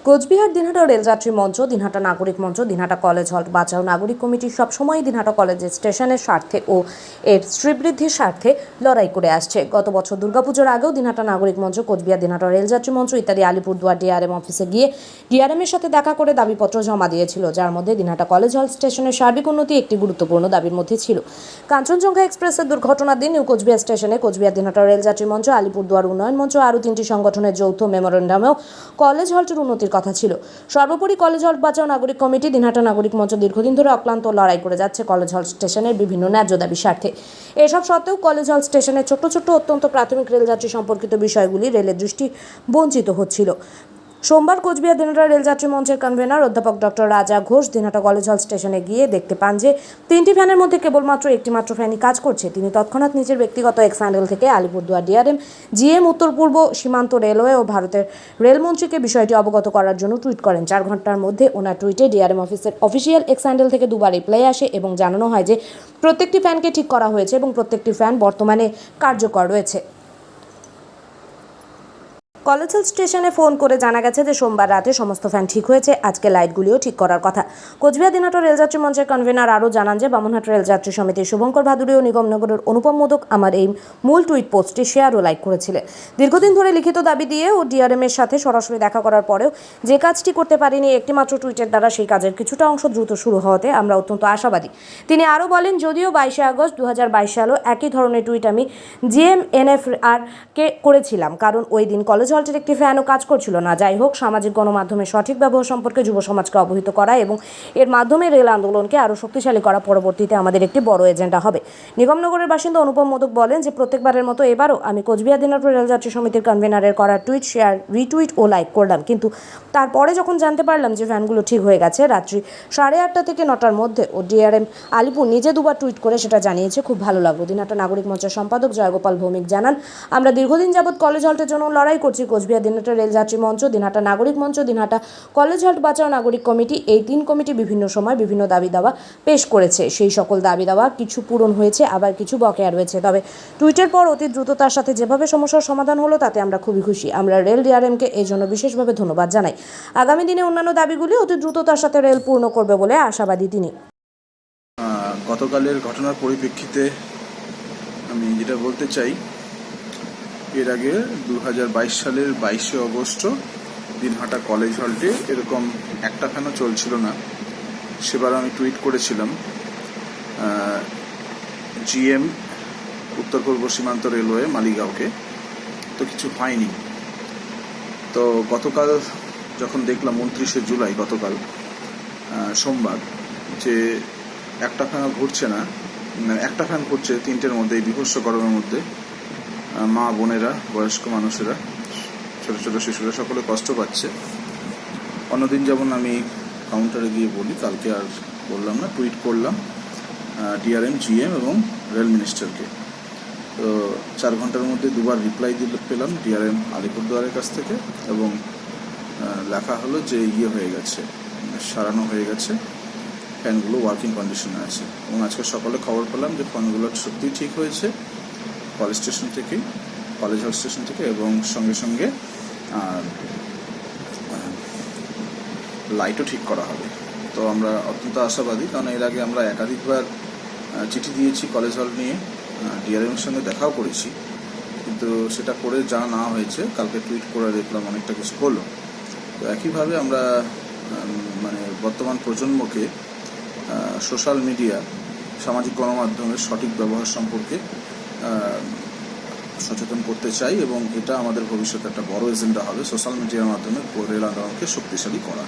কোচবিহার দিনহাটা রেলযাত্রী মঞ্চ, দিনহাটা নাগরিক মঞ্চ, দিনহাটা কলেজ হল বাঁচাও নাগরিক কমিটি সবসময় দিনহাটা কলেজ স্টেশনের স্বার্থে ও এর শ্রীবৃদ্ধির স্বার্থে লড়াই করে আসছে। গত বছর দুর্গাপুজোর আগেও দিনহাটা নাগরিক মঞ্চ, কোচবিহার দিনহাটা রেলযাত্রী মঞ্চ ইত্যাদি আলিপুরদুয়ার ডিআরএম অফিসে গিয়ে ডিআরএমের সাথে দেখা করে দাবিপত্র জমা দিয়েছিল, যার মধ্যে দিনহাটা কলেজ হল স্টেশনের সার্বিক উন্নতি একটি গুরুত্বপূর্ণ দাবির মধ্যে ছিল। কাঞ্চনজঙ্ঘা এক্সপ্রেসের দুর্ঘটনার দিন নিউ কোচবিহার স্টেশনে কোচবিহার দিনহাটা রেলযাত্রী মঞ্চ, আলিপুরদুয়ার উন্নয়ন মঞ্চ আরও 3টি সংগঠনের যৌথ মেমোরেন্ডামেও কলেজ হলটির উন্নতির কথা ছিল। সর্বোপরি কলেজ হল বাঁচাও নাগরিক কমিটি, দিনহাটা নাগরিক মঞ্চ দীর্ঘদিন ধরে অক্লান্ত লড়াই করে যাচ্ছে কলেজ হল স্টেশনের বিভিন্ন ন্যায্য দাবির স্বার্থে। এসব সত্ত্বেও কলেজ হল স্টেশনের ছোট্ট ছোট্ট অত্যন্ত প্রাথমিক রেলযাত্রী সম্পর্কিত বিষয়গুলি রেলের দৃষ্টি বঞ্চিত হচ্ছিল। সোমবার কোচবিহার দিনহাটা রেলযাত্রী মঞ্চের কনভেনার অধ্যাপক ডক্টর রাজা ঘোষ দিনহাটা কলেজ হল স্টেশনে গিয়ে দেখতে পান যে 3টি ফ্যানের মধ্যে কেবলমাত্র একটি মাত্র ফ্যানই কাজ করছে। তিনি তৎক্ষণাৎ নিজের ব্যক্তিগত এক্স হ্যান্ডেল থেকে আলিপুরদুয়ার ডিআরএম, জিএম, উত্তর পূর্ব সীমান্ত রেলওয়ে ও ভারতের রেলমন্ত্রীকে বিষয়টি অবগত করার জন্য টুইট করেন। 4 ঘন্টার মধ্যে ওনার টুইটে ডিআরএম অফিসের অফিসিয়াল এক্স হ্যান্ডেল থেকে দুবার রিপ্লাই আসে এবং জানানো হয় যে প্রত্যেকটি ফ্যানকে ঠিক করা হয়েছে এবং প্রত্যেকটি ফ্যান বর্তমানে কার্যকর রয়েছে। কলেজ হল স্টেশনে ফোন করে জানা গেছে যে সোমবার রাতে সমস্ত ফ্যান ঠিক হয়েছে, আজকে লাইটগুলিও ঠিক করার কথা। কোচবিহার দিনহাটা রেলযাত্রী মঞ্চের কনভেনার আরও জানান যে বামুনহাট রেলযাত্রী সমিতির শুভঙ্কর ভাদুরী ও নিগমনগরের অনুপম মোদক আমার এই মূল টুইট পোস্টটি শেয়ার ও লাইক করেছিলেন। দীর্ঘদিন ধরে লিখিত দাবি দিয়ে ও ডিআরএম এর সাথে সরাসরি দেখা করার পরেও যে কাজটি করতে পারিনি, একটি মাত্র টুইটের দ্বারা সেই কাজের কিছুটা অংশ দ্রুত শুরু হওয়াতে আমরা অত্যন্ত আশাবাদী। তিনি আরও বলেন, যদিও 22 আগস্ট 2022 সালেও একই ধরনের টুইট আমি জিএমএনএফআর কে করেছিলাম, কারণ ওই দিন কলেজ হলটির একটি ফ্যানও কাজ করছিল না। যাই হোক, সামাজিক গণমাধ্যমের সঠিক ব্যবহার সম্পর্কে যুব সমাজকে অবহিত করা এবং এর মাধ্যমে রেল আন্দোলনকে আরও শক্তিশালী করা পরবর্তীতে আমাদের একটি বড় এজেন্ডা হবে। নিগমনগরের বাসিন্দা অনুপম মোদক বলেন যে প্রত্যেকবারের মতো এবারও আমি কোচবিহার দিনহাটা রেলযাত্রী সমিতির কনভেনারের করা টুইট শেয়ার, রিটুইট ও লাইক করলাম, কিন্তু তারপরে যখন জানতে পারলাম যে ফ্যানগুলো ঠিক হয়ে গেছে রাত্রি 8:30 থেকে 9টার মধ্যে ও ডিআরএম আলিপুর নিজে দুবার টুইট করে সেটা জানিয়েছে, খুব ভালো লাগলো। দিনহাটা নাগরিক মঞ্চের সম্পাদক জয়গোপাল ভৌমিক জানান, আমরা দীর্ঘদিন যাবৎ কলেজ হলটের জন্য লড়াই করছি। কোচবিহার দিনহাটা রেলযাত্রী মঞ্চ, দিনহাটা নাগরিক মঞ্চ, দিনহাটা কলেজ হল বাঁচাও নাগরিক কমিটি, এই 3 কমিটি বিভিন্ন সময় বিভিন্ন দাবি দাওয়া পেশ করেছে। সেই সকল দাবি দাওয়া কিছু পূরণ হয়েছে, আবার কিছু বকেয়া রয়েছে। তবে টুইটের পর অতি দ্রুততার সাথে যেভাবে সমস্যার সমাধান হলো তাতে আমরা খুবই খুশি। আমরা রেল ডিআরএমকে এই জন্য বিশেষভাবে ধন্যবাদ জানাই। আগামী দিনে অন্যান্য দাবিগুলি অতি দ্রুততার সাথে রেল পূর্ণ করবে বলে আশাবাদী তিনি। গতকালের ঘটনার পরিপ্রেক্ষিতে আমি যেটা বলতে চাই, এর আগে 2022 সালের 22 আগস্ট দিনহাটা কলেজ হলটে এরকম একটা ফ্যানও চলছিল না। সেবার আমি টুইট করেছিলাম জিএম, উত্তর পূর্ব সীমান্ত রেলওয়ে, মালিগাঁওকে, তো কিছু হয়নি। তো গতকাল যখন দেখলাম 29শে জুলাই, গতকাল সোমবার, যে একটা ফ্যানও ঘুরছে না, একটা ফ্যান ঘুরছে 3টের মধ্যে, এই বিভৎস গরমের মধ্যে মা বোনেরা, বয়স্ক মানুষেরা, ছোটো ছোটো শিশুরা সকলে কষ্ট পাচ্ছে। অন্যদিন যেমন আমি কাউন্টারে গিয়ে বলি, কালকে আর বললাম না, টুইট করলাম ডিআরএম, জিএম এবং রেল মিনিস্টারকে। তো 4 ঘন্টার মধ্যে দুবার রিপ্লাই পেলাম ডিআরএম আলিপুরদুয়ারের কাছ থেকে, এবং লেখা হলো যে হয়ে গেছে, সারানো হয়ে গেছে, ফ্যানগুলো ওয়ার্কিং কন্ডিশনে আছে। এবং আজকে সকালে খবর পেলাম যে ফ্যানগুলো সত্যিই ঠিক হয়েছে কলেজ স্টেশন থেকে, কলেজ হল স্টেশন থেকে, এবং সঙ্গে সঙ্গে লাইটও ঠিক করা হবে। তো আমরা অত্যন্ত আশাবাদী, কারণ এর আগে আমরা একাধিকবার চিঠি দিয়েছি কলেজ হল নিয়ে, ডিআরএমের সঙ্গে দেখাও করেছি, কিন্তু সেটা করে যা না হয়েছে, কালকে টুইট করে দেখলাম অনেকটা কিছু হলো। তো একইভাবে আমরা বর্তমান প্রজন্মকে সোশ্যাল মিডিয়া, সামাজিক গণমাধ্যমের সঠিক ব্যবহার সম্পর্কে সচেতন করতে চাই, এবং এটা আমাদের ভবিষ্যতে একটা বড় এজেন্ডা হবে, সোশ্যাল মিডিয়ার মাধ্যমে রেল আন্দোলনকে শক্তিশালী করা।